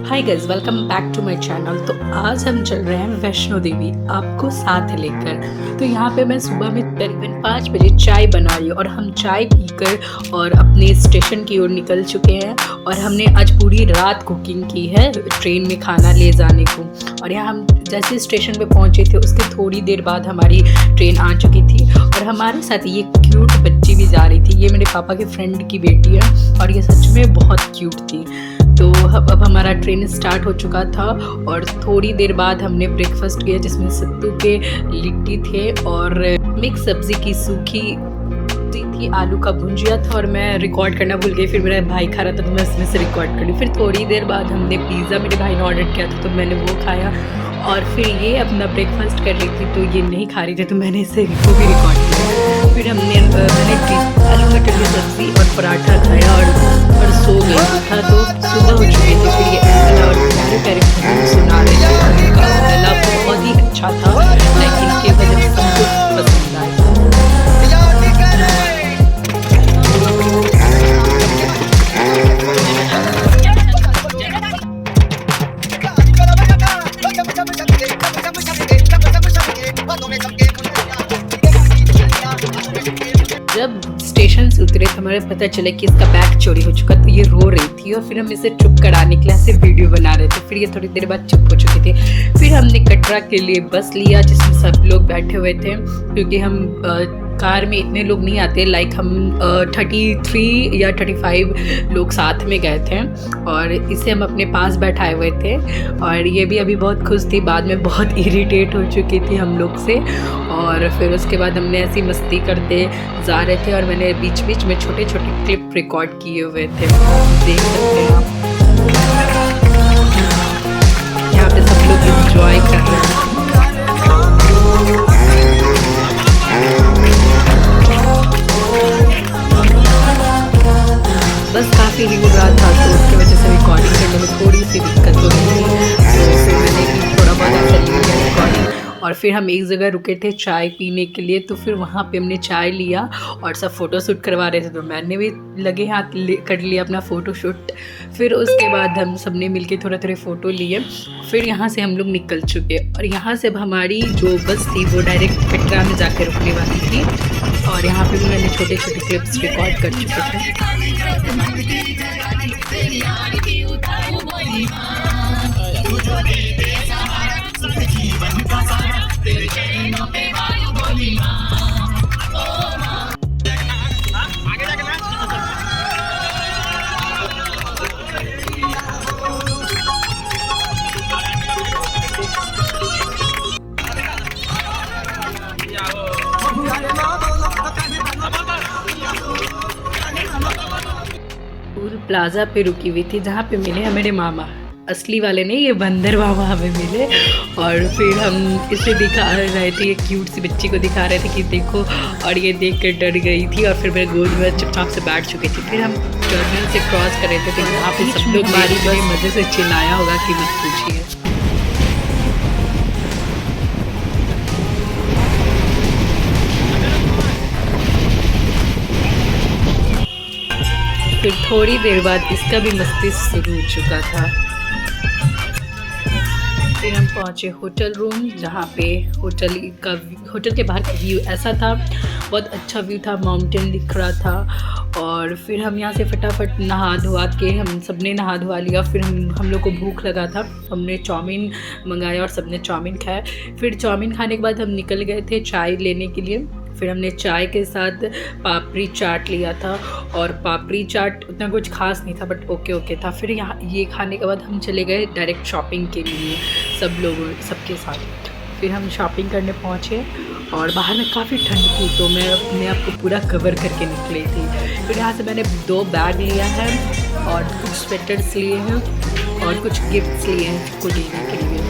Hi guys, welcome back to my channel. तो आज हम चल रहे हैं वैष्णो देवी आपको साथ लेकर। तो यहाँ पे मैं सुबह में तकरीबन 5 बजे चाय बना रही हूँ और हम चाय पीकर और अपने स्टेशन की ओर निकल चुके हैं। और हमने आज पूरी रात कुकिंग की है ट्रेन में खाना ले जाने को। और यहाँ हम जैसे स्टेशन पे पहुँचे थे उसके थोड़ी देर बाद हमारी ट्रेन आ चुकी थी और हमारे साथ ये क्यूट बच्ची भी जा रही थी। ये मेरे पापा के फ्रेंड की बेटी है और ये सच में बहुत क्यूट थी। तो अब हमारा ट्रेन स्टार्ट हो चुका था और थोड़ी देर बाद हमने ब्रेकफास्ट किया जिसमें सत्तू के लिट्टी थे और मिक्स सब्जी की सूखी थी, आलू का भुंजिया था। और मैं रिकॉर्ड करना भूल गई, फिर मेरा भाई खा रहा था तो मैं उसमें से रिकॉर्ड करी। फिर थोड़ी देर बाद हमने पिज़्ज़ा मेरे भाई ने ऑर्डर किया था तो मैंने वो खाया। और फिर ये अपना ब्रेकफास्ट कर रही थी तो ये नहीं खा रही थी तो मैंने इसे वो भी रिकॉर्ड किया। फिर मैंने आलू मटर की सब्ज़ी और पराठा खाया और सो गई था। तो सुबह हो चुकी थी। फिर ये अंकल और प्यारे प्यारे भजन सुना रहे थे और उनका गला बहुत ही अच्छा था, लेकिन इनके भजन सबको पसंद आए। जब स्टेशन से उतरे तो हमें पता चला कि इसका बैग चोरी हो चुका। तो ये रो रही थी और फिर हम इसे चुप कराने के लिए ऐसे वीडियो बना रहे थे। फिर ये थोड़ी देर बाद चुप हो चुके थे। फिर हमने कटरा के लिए बस लिया जिसमें सब लोग बैठे हुए थे, क्योंकि हम कार में इतने लोग नहीं आते। लाइक हम 33 या 35 लोग साथ में गए थे और इसे हम अपने पास बैठाए हुए थे। और ये भी अभी बहुत खुश थी, बाद में बहुत इरिटेट हो चुकी थी हम लोग से। और फिर उसके बाद हमने ऐसी मस्ती करते जा रहे थे और मैंने बीच बीच में छोटे छोटे क्लिप रिकॉर्ड किए हुए थे, देख सकते हैं आप। यहाँ पे सब लोग इंजॉय कर रहे हैं। बस काफ़ी ही हो रहा था तो उसकी वजह से रिकॉर्डिंग करने में थोड़ी सी दिक्कत हो रही थी। तो फिर मैंने भी थोड़ा बहुत ऐसा लिया रिकॉर्डिंग। और फिर हम एक जगह रुके थे चाय पीने के लिए, तो फिर वहाँ पे हमने चाय लिया और सब फ़ोटो शूट करवा रहे थे तो मैंने भी लगे हाथ कर लिया अपना फ़ोटो शूट। फिर उसके बाद हम सब ने मिल थोड़े थोड़े फ़ोटो लिए। फिर यहाँ से हम लोग निकल चुके और यहाँ से अब हमारी जो बस थी वो डायरेक्ट कटरा में जाकर रुकने वाली थी। और यहाँ पे भी मैंने छोटे छोटे क्लिप्स रिकॉर्ड कर चुके थे। प्लाजा पे रुकी हुई थी जहाँ पे मिले हमारे मामा, असली वाले नहीं, ये बंदर मामा हमें मिले। और फिर हम इसे दिखा रहे थे, ये क्यूट सी बच्ची को दिखा रहे थे कि देखो, और ये देख कर डर गई थी और फिर मेरे गोद में चुपचाप से बैठ चुकी थी। फिर हम टर्मिनल से क्रॉस कर रहे थे तो यहाँ पे सब लोग बारी बारी मज़े से चिल्लाया होगा कि मत पूछिए। फिर थोड़ी देर बाद इसका भी मस्तिष्क शुरू हो चुका था। फिर हम पहुँचे होटल रूम, जहाँ पे होटल के बाहर का व्यू ऐसा था, बहुत अच्छा व्यू था, माउंटेन दिख रहा था। और फिर हम यहाँ से फटाफट नहा धोवा के हम सब ने नहा धोवा लिया। फिर हम लोग को भूख लगा था, हमने चाउमीन मंगाया और सब ने चाउमीन खाया। फिर चाउमीन खाने के बाद हम निकल गए थे चाय लेने के लिए। फिर हमने चाय के साथ पापड़ी चाट लिया था और पापड़ी चाट उतना कुछ खास नहीं था बट ओके था। फिर यहाँ ये खाने के बाद हम चले गए डायरेक्ट शॉपिंग के लिए सब लोगों सबके साथ। फिर हम शॉपिंग करने पहुँचे और बाहर में काफ़ी ठंड थी तो मैं अपने आप को पूरा कवर करके निकली थी। फिर यहाँ से मैंने 2 बैग लिया है और कुछ स्वेटर्स लिए हैं और कुछ गिफ्ट्स लिए हैं उसको देने के लिए।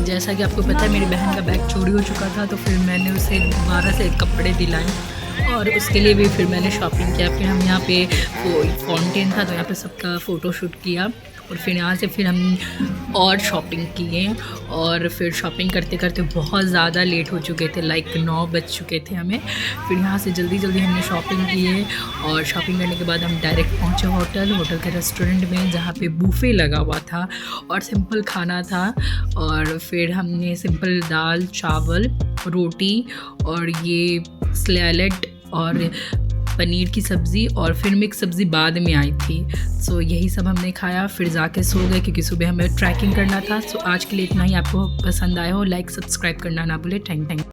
जैसा कि आपको पता है मेरी बहन का बैग चोरी हो चुका था तो फिर मैंने उसे दोबारा से कपड़े दिलाए और उसके लिए भी फिर मैंने शॉपिंग किया। फिर हम यहाँ पे फाउंटेन था तो यहाँ पे सबका फ़ोटो शूट किया और फिर यहाँ से फिर हम और शॉपिंग किए और फिर शॉपिंग करते करते बहुत ज़्यादा लेट हो चुके थे, लाइक 9 बज चुके थे हमें। फिर यहाँ से जल्दी जल्दी हमने शॉपिंग की है और शॉपिंग करने के बाद हम डायरेक्ट पहुँचे होटल के रेस्टोरेंट में, जहाँ पे बूफे लगा हुआ था और सिंपल खाना था। और फिर हमने सिंपल दाल चावल रोटी और ये सैलेड और पनीर की सब्ज़ी और फिर मिक्स सब्ज़ी बाद में आई थी। सो यही सब हमने खाया, फिर जाके सो गए क्योंकि सुबह हमें ट्रैकिंग करना था। सो आज के लिए इतना ही। आपको पसंद आया हो लाइक सब्सक्राइब करना ना भूले। थैंक